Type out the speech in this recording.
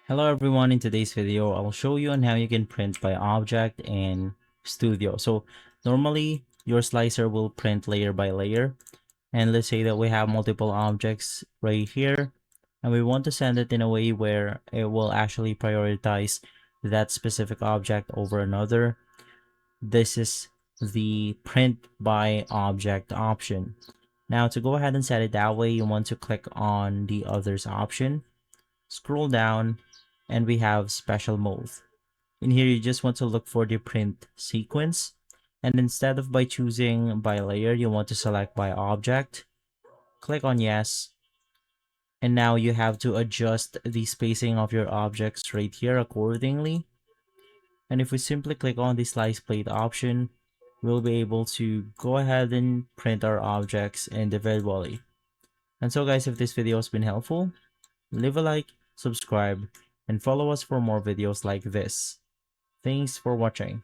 Hello everyone, in today's video, I'll show you on how you can print by object in Studio. So normally your slicer will print layer by layer. And let's say that we have multiple objects right here and we want to send it in a way where it will actually prioritize that specific object over another. This is the print by object option. Now to go ahead and set it that way, you want to click on the others option, scroll down, and we have special mode. In here, you just want to look for the print sequence. And instead of by choosing by layer, you want to select by object. Click on yes. And now you have to adjust the spacing of your objects right here accordingly. And if we simply click on the slice plate option, we'll be able to go ahead and print our objects individually. And so guys, if this video has been helpful, leave a like, subscribe, and follow us for more videos like this. Thanks for watching.